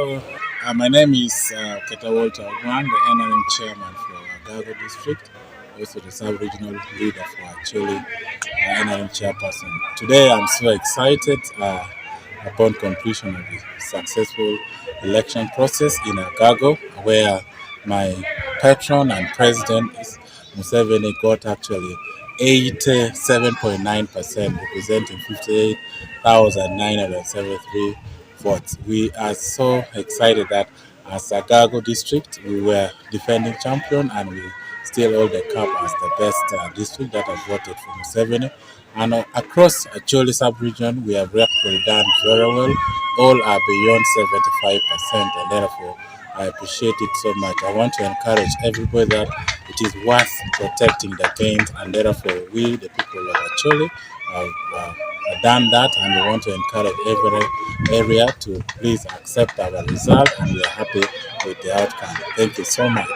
So, my name is Keta Walter Ogwan, the NRM chairman for Gago district, also the sub-regional leader for Acholi, NRM chairperson. Today, I'm so excited upon completion of the successful election process in Gago, where my patron and president is Museveni got actually 87.9%, representing 58,973 votes. We are so excited that as a Gago district, we were defending champion and we still hold the cup as the best district that has voted for Museveni. And across Acholi sub-region, we have actually done very well. All are beyond 75%, and therefore I appreciate it so much. I want to encourage everybody that it is worth protecting the gains, and therefore we, the people of Acholi, have done that, and we want to encourage every area to please accept our result, and we are happy with the outcome. Thank you so much.